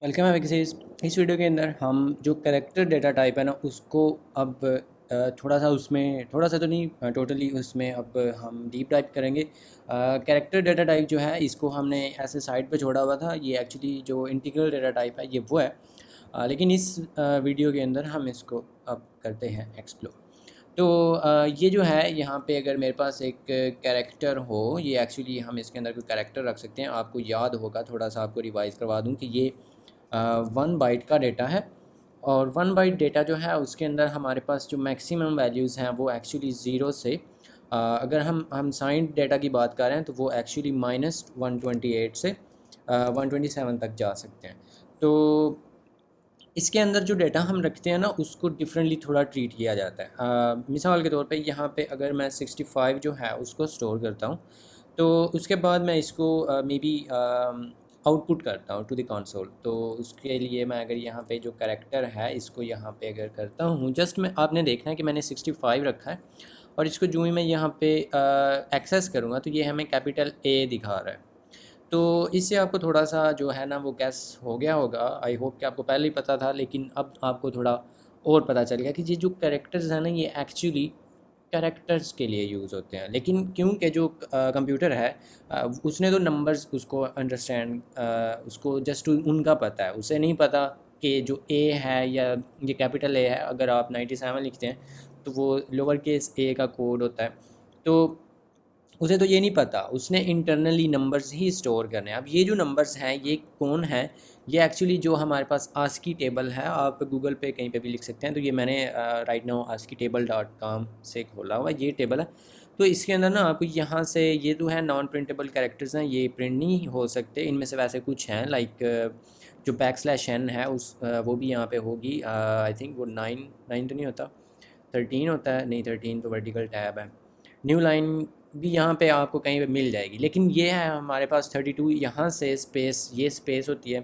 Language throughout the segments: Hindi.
वेलकम है किसी इस वीडियो के अंदर हम जो कैरेक्टर डेटा टाइप है ना उसको अब थोड़ा सा उसमें थोड़ा सा तो नहीं टोटली उसमें अब हम डीप डाइव करेंगे। कैरेक्टर डेटा टाइप जो है इसको हमने ऐसे साइड पे छोड़ा हुआ था। ये एक्चुअली जो इंटीग्रल डेटा टाइप है ये वो है। लेकिन इस वीडियो के अंदर हम इसको अब करते हैं एक्सप्लोर। तो ये जो है यहाँ पे अगर मेरे पास एक कैरेक्टर हो, ये एक्चुअली हम इसके अंदर कोई कैरेक्टर रख सकते हैं। आपको याद होगा, थोड़ा सा आपको रिवाइज़ करवा दूँ कि ये 1 बाइट का डेटा है। और 1 बाइट डेटा जो है उसके अंदर हमारे पास जो मैक्सिमम वैल्यूज़ हैं वो एक्चुअली ज़ीरो से अगर हम साइंड डेटा की बात कर रहे हैं तो वो एक्चुअली -128 से 127 तक जा सकते हैं। तो इसके अंदर जो डेटा हम रखते हैं ना उसको डिफरेंटली थोड़ा ट्रीट किया जाता है। मिसाल के तौर पे यहाँ पे अगर मैं 65 जो है उसको स्टोर करता हूँ, तो उसके बाद मैं इसको मे बी आउटपुट करता हूँ टू द कंसोल। तो उसके लिए मैं अगर यहाँ पे जो कैरेक्टर है इसको यहाँ पे अगर करता हूँ, जस्ट मैं आपने देखना है कि मैंने 65 रखा है और इसको जो ही मैं यहाँ पे एक्सेस करूँगा तो ये हमें कैपिटल ए दिखा रहा है। तो इससे आपको थोड़ा सा जो है ना वो गैस हो गया होगा। आई होप कि आपको पहले ही पता था, लेकिन अब आपको थोड़ा और पता चल गया कि ये जो कैरेक्टर्स हैं ना ये एक्चुअली कैरेक्टर्स के लिए यूज़ होते हैं। लेकिन क्योंकि जो कंप्यूटर है उसने तो नंबर्स उसको अंडरस्टैंड उसको जस्ट उनका पता है, उसे नहीं पता कि जो ए है या ये कैपिटल ए है। अगर आप 97 लिखते हैं तो वो लोअर केस ए का कोड होता है। तो उसे तो ये नहीं पता, उसने इंटरनली नंबर्स ही स्टोर करने हैं। अब ये जो नंबर्स हैं ये कौन है, ये एक्चुअली जो हमारे पास आस्की टेबल है, आप गूगल पे कहीं पे भी लिख सकते हैं। तो ये मैंने राइट नाउ ASCII-table.com से खोला हुआ ये टेबल है। तो इसके अंदर ना आपको यहाँ से ये जो है नॉन प्रिंटेबल कैरेक्टर्स हैं, ये प्रिंट नहीं हो सकते। इनमें से वैसे कुछ हैं लाइक जो \n है उस वो भी यहाँ पे होगी। आई थिंक वो 9 तो नहीं होता, 13 होता है। नहीं, 13 तो वर्टिकल टैब है। न्यू लाइन भी यहाँ पे आपको कहीं पे मिल जाएगी, लेकिन ये है हमारे पास 32। यहाँ से स्पेस, ये स्पेस होती है।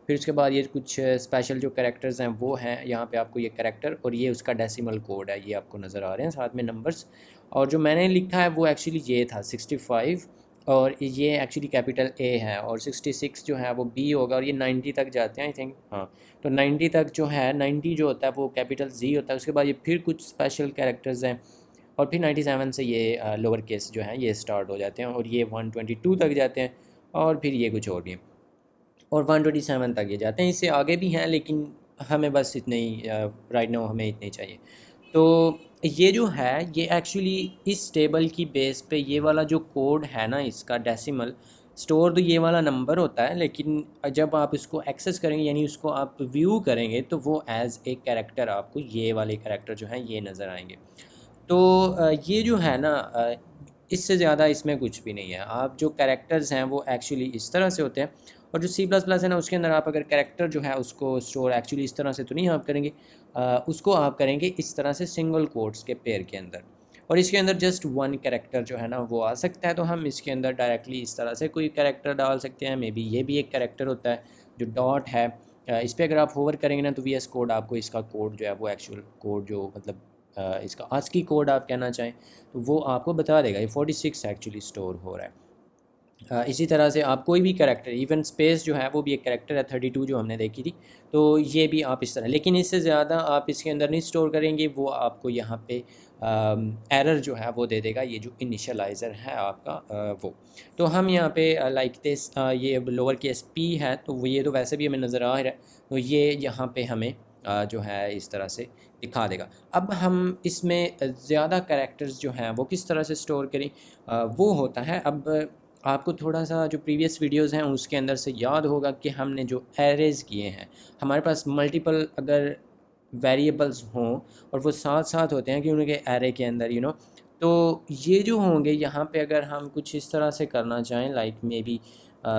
फिर उसके बाद ये कुछ स्पेशल जो कैरेक्टर्स हैं वो हैं। यहाँ पे आपको ये कैरेक्टर और ये उसका डेसिमल कोड है, ये आपको नज़र आ रहे हैं साथ में नंबर्स। और जो मैंने लिखा है वो एक्चुअली ये था 65, और ये एक्चुअली कैपिटल ए है। और 66 जो है वो बी होगा, और ये 90 तक जाते हैं आई थिंक। हाँ, तो 90 तक जो है, 90 जो होता है वो कैपिटल जी होता है। उसके बाद ये फिर कुछ स्पेशल कैरेक्टर्स हैं, और फिर 97 से ये लोअर केस जो हैं ये स्टार्ट हो जाते हैं, और ये 122 तक जाते हैं, और फिर ये कुछ और भी हैं, और 127 तक ये जाते हैं। इससे आगे भी हैं लेकिन हमें बस इतने ही राइट नाउ हमें इतने ही चाहिए। तो ये जो है ये एक्चुअली इस टेबल की बेस पे ये वाला जो कोड है ना इसका डेसिमल स्टोर, तो ये वाला नंबर होता है। लेकिन जब आप इसको एक्सेस करेंगे यानी उसको आप व्यू करेंगे तो वो एज ए कैरेक्टर आपको ये वाले कैरेक्टर जो हैं ये नज़र आएंगे। तो ये जो है ना इससे ज़्यादा इसमें कुछ भी नहीं है। आप जो कैरेक्टर्स हैं वो एक्चुअली इस तरह से होते हैं। और जो C++ है ना उसके अंदर आप अगर कैरेक्टर जो है उसको स्टोर एक्चुअली इस तरह से तो नहीं आप करेंगे, उसको आप करेंगे इस तरह से सिंगल कोट्स के पेयर के अंदर। और इसके अंदर जस्ट वन कैरेक्टर जो है ना वो आ सकता है। तो हम इसके अंदर डायरेक्टली इस तरह से कोई कैरेक्टर डाल सकते हैं। मे बी ये भी एक कैरेक्टर होता है जो डॉट है। इस पर अगर आप होवर करेंगे ना तो VS कोड आपको इसका कोड जो है वो एक्चुअल कोड जो मतलब इसका ASCII कोड आप कहना चाहें तो वो आपको बता देगा। ये 46 एक्चुअली स्टोर हो रहा है। इसी तरह से आप कोई भी कैरेक्टर, इवन स्पेस जो है वो भी एक कैरेक्टर है 32 जो हमने देखी थी। तो ये भी आप इस तरह, लेकिन इससे ज़्यादा आप इसके अंदर नहीं स्टोर करेंगे, वो आपको यहाँ पे एरर जो है वो दे देगा, ये जो इनिशियलाइज़र है आपका वो। तो हम यहाँ पे लाइक दिस ये लोअर केस पी है, तो वो ये तो वैसे भी हमें नज़र आ रहा है। तो ये यहाँ पे हमें जो है इस तरह से दिखा देगा। अब हम इसमें ज़्यादा कैरेक्टर्स जो हैं वो किस तरह से स्टोर करें, वो होता है। अब आपको थोड़ा सा जो प्रीवियस वीडियोस हैं उसके अंदर से याद होगा कि हमने जो एरेज़ किए हैं, हमारे पास मल्टीपल अगर वेरिएबल्स हों और वो साथ साथ होते हैं कि उनके एरे के अंदर तो ये जो होंगे यहाँ पे अगर हम कुछ इस तरह से करना चाहें लाइक मे बी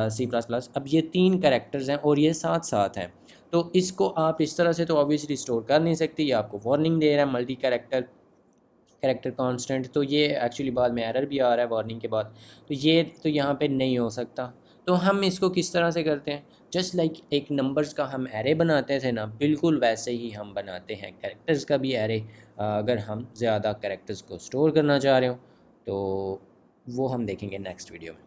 C++, अब ये 3 कैरेक्टर्स हैं और ये साथ साथ हैं। तो इसको आप इस तरह से तो ऑब्वियसली स्टोर कर नहीं सकते। ये आपको वार्निंग दे रहा है मल्टी कैरेक्टर कांस्टेंट। तो ये एक्चुअली बाद में एरर भी आ रहा है वार्निंग के बाद। तो ये तो यहाँ पे नहीं हो सकता। तो हम इसको किस तरह से करते हैं, जस्ट लाइक एक नंबर्स का हम एरे बनाते थे ना, बिल्कुल वैसे ही हम बनाते हैं कैरेक्टर्स का भी एरे। अगर हम ज़्यादा कैरेक्टर्स को स्टोर करना चाह रहे हो तो वो हम देखेंगे नेक्स्ट वीडियो में।